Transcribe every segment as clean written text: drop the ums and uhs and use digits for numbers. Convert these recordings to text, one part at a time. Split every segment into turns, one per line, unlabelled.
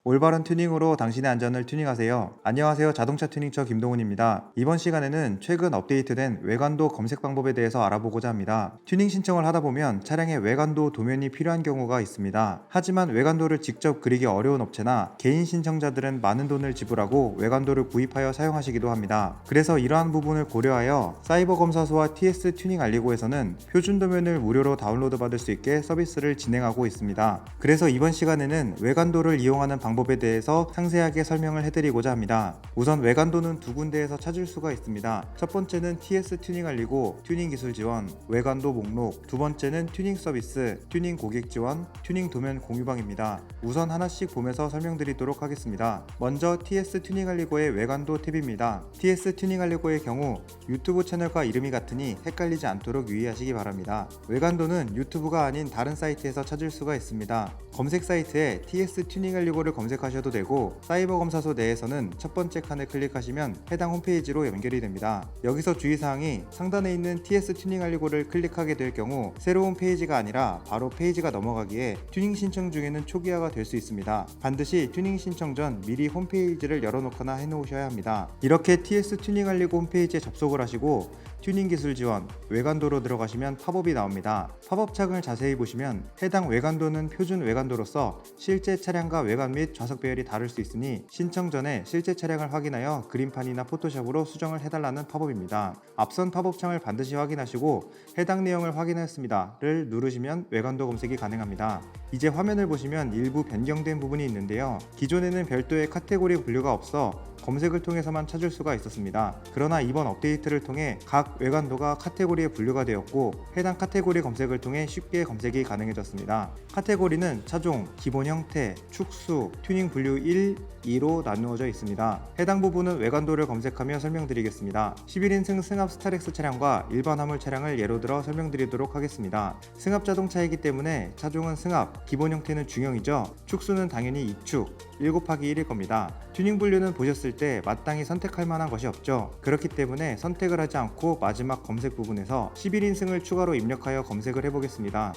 올바른 튜닝으로 당신의 안전을 튜닝하세요. 안녕하세요. 자동차 튜닝처 김동훈입니다. 이번 시간에는 최근 업데이트된 외관도 검색 방법에 대해서 알아보고자 합니다. 튜닝 신청을 하다 보면 차량의 외관도 도면이 필요한 경우가 있습니다. 하지만 외관도를 직접 그리기 어려운 업체나 개인 신청자들은 많은 돈을 지불하고 외관도를 구입하여 사용하시기도 합니다. 그래서 이러한 부분을 고려하여 사이버검사소와 TS 튜닝 알리고에서는 표준 도면을 무료로 다운로드 받을 수 있게 서비스를 진행하고 있습니다. 그래서 이번 시간에는 외관도를 이용하는 방법에 대해서 상세하게 설명을 해드리고자 합니다. 우선 외관도는 두 군데에서 찾을 수가 있습니다. 첫 번째는 TS 튜닝 알리고 튜닝 기술 지원, 외관도 목록, 두 번째는 튜닝 서비스, 튜닝 고객 지원, 튜닝 도면 공유방입니다. 우선 하나씩 보면서 설명드리도록 하겠습니다. 먼저 TS 튜닝 알리고의 외관도 탭입니다. TS 튜닝 알리고의 경우 유튜브 채널과 이름이 같으니 헷갈리지 않도록 유의하시기 바랍니다. 외관도는 유튜브가 아닌 다른 사이트에서 찾을 수가 있습니다. 검색 사이트에 TS 튜닝 알리고를 검색하셔도 되고 사이버 검사소 내에서는 첫 번째 칸을 클릭하시면 해당 홈페이지로 연결이 됩니다. 여기서 주의사항이 상단에 있는 TS 튜닝 알리고를 클릭하게 될 경우 새로운 페이지가 아니라 바로 페이지가 넘어가기에 튜닝 신청 중에는 초기화가 될 수 있습니다. 반드시 튜닝 신청 전 미리 홈페이지를 열어놓거나 해놓으셔야 합니다. 이렇게 TS 튜닝 알리고 홈페이지에 접속을 하시고 튜닝 기술 지원, 외관도로 들어가시면 팝업이 나옵니다. 팝업 창을 자세히 보시면 해당 외관도는 표준 외관도로서 실제 차량과 외관 및 좌석 배열이 다를 수 있으니 신청 전에 실제 차량을 확인하여 그림판이나 포토샵으로 수정을 해달라는 팝업입니다. 앞선 팝업 창을 반드시 확인하시고 해당 내용을 확인하였습니다를 누르시면 외관도 검색이 가능합니다. 이제 화면을 보시면 일부 변경된 부분이 있는데요. 기존에는 별도의 카테고리 분류가 없어 검색을 통해서만 찾을 수가 있었습니다. 그러나 이번 업데이트를 통해 각 외관도가 카테고리에 분류가 되었고 해당 카테고리 검색을 통해 쉽게 검색이 가능해졌습니다. 카테고리는 차종, 기본 형태, 축수, 튜닝 분류 1, 2로 나누어져 있습니다. 해당 부분은 외관도를 검색하며 설명드리겠습니다. 11인승 승합 스타렉스 차량과 일반 화물 차량을 예로 들어 설명드리도록 하겠습니다. 승합 자동차이기 때문에 차종은 승합, 기본 형태는 중형이죠. 축수는 당연히 2축, 1/1일 겁니다. 튜닝 분류는 보셨을 때 마땅히 선택할 만한 것이 없죠. 그렇기 때문에 선택을 하지 않고 마지막 검색 부분에서 11인승을 추가로 입력하여 검색을 해보겠습니다.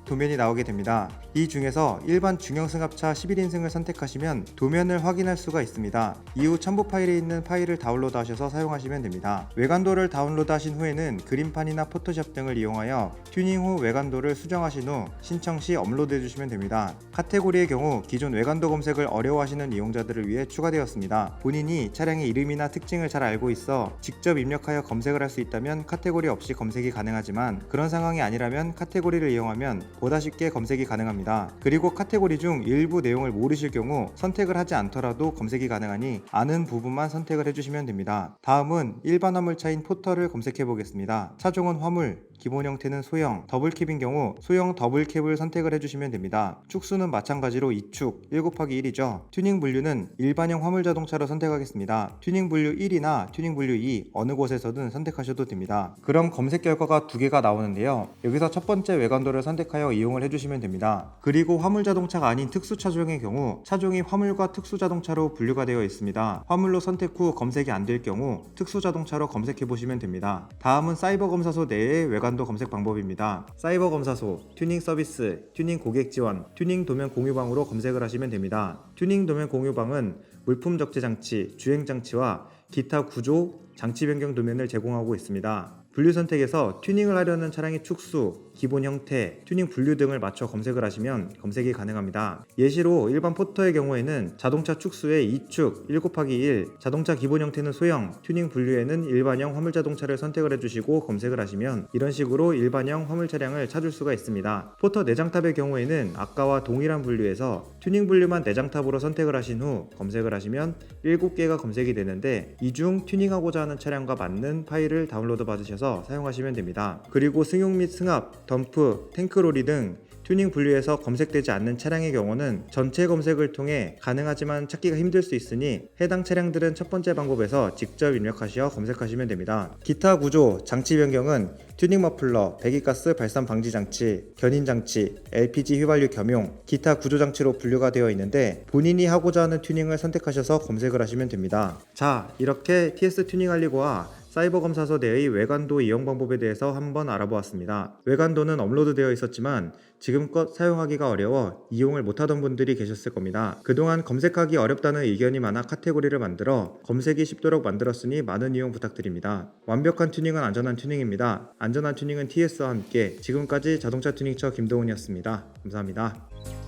도면이 나오게 됩니다. 이 중에서 일반 중형 승합차 11인승을 선택하시면 도면을 확인할 수가 있습니다. 이후 첨부 파일에 있는 파일을 다운로드 하셔서 사용하시면 됩니다. 외관도를 다운로드 하신 후에는 그림판이나 포토샵 등을 이용하여 튜닝 후 외관도를 수정하신 후 신청 시 업로드 해주시면 됩니다. 카테고리의 경우 기존 외관도 검색을 어려워하시는 이용자들을 위해 추가되었습니다. 본인이 차량의 이름이나 특징을 잘 알고 있어 직접 입력하여 검색을 할 수 있다면 카테고리 없이 검색이 가능하지만 그런 상황이 아니라면 카테고리를 이용하면 보다 쉽게 검색이 가능합니다. 그리고 카테고리 중 일부 내용을 모르실 경우 선택을 하지 않더라도 검색이 가능하니 아는 부분만 선택을 해주시면 됩니다. 다음은 일반 화물차인 포터를 검색해 보겠습니다. 차종은 화물, 기본 형태는 소형, 더블캡인 경우 소형 더블캡을 선택을 해주시면 됩니다. 축수는 마찬가지로 2축, 1/1이죠. 튜닝 분류는 일반형 화물 자동차로 선택하겠습니다. 튜닝 분류 1이나 튜닝 분류 2 어느 곳에서든 선택하셔도 됩니다. 그럼 검색 결과가 두 개가 나오는데요. 여기서 첫 번째 외관도를 선택하여 이용을 해주시면 됩니다. 그리고 화물 자동차가 아닌 특수 차종의 경우 차종이 화물과 특수 자동차로 분류가 되어 있습니다. 화물로 선택 후 검색이 안 될 경우 특수 자동차로 검색해 보시면 됩니다. 다음은 사이버 검사소 내의 외관도 검색 방법입니다. 사이버 검사소, 튜닝 서비스, 튜닝 고객 지원, 튜닝 도면 공유방으로 검색을 하시면 됩니다. 튜닝 도면 공유방은 물품 적재 장치, 주행 장치와 기타 구조, 장치 변경 도면을 제공하고 있습니다. 분류 선택에서 튜닝을 하려는 차량의 축수, 기본 형태, 튜닝 분류 등을 맞춰 검색을 하시면 검색이 가능합니다. 예시로 일반 포터의 경우에는 자동차 축수에 2축, 1/1, 자동차 기본 형태는 소형, 튜닝 분류에는 일반형 화물 자동차를 선택을 해주시고 검색을 하시면 이런 식으로 일반형 화물 차량을 찾을 수가 있습니다. 포터 내장탑의 경우에는 아까와 동일한 분류에서 튜닝 분류만 내장탑으로 선택을 하신 후 검색을 하시면 7개가 검색이 되는데 이 중 튜닝하고자 하는 차량과 맞는 파일을 다운로드 받으셔서 사용하시면 됩니다. 그리고 승용 및 승합, 덤프, 탱크로리 등 튜닝 분류에서 검색되지 않는 차량의 경우는 전체 검색을 통해 가능하지만 찾기가 힘들 수 있으니 해당 차량들은 첫 번째 방법에서 직접 입력하시어 검색하시면 됩니다. 기타 구조, 장치 변경은 튜닝 머플러, 배기가스 발산 방지 장치, 견인 장치, LPG 휘발유 겸용, 기타 구조 장치로 분류가 되어 있는데 본인이 하고자 하는 튜닝을 선택하셔서 검색을 하시면 됩니다. 자, 이렇게 TS 튜닝 알리고와 사이버 검사소 내의 외관도 이용 방법에 대해서 한번 알아보았습니다. 외관도는 업로드되어 있었지만 지금껏 사용하기가 어려워 이용을 못하던 분들이 계셨을 겁니다. 그동안 검색하기 어렵다는 의견이 많아 카테고리를 만들어 검색이 쉽도록 만들었으니 많은 이용 부탁드립니다. 완벽한 튜닝은 안전한 튜닝입니다. 안전한 튜닝은 TS와 함께 지금까지 자동차 튜닝처 김동훈이었습니다. 감사합니다.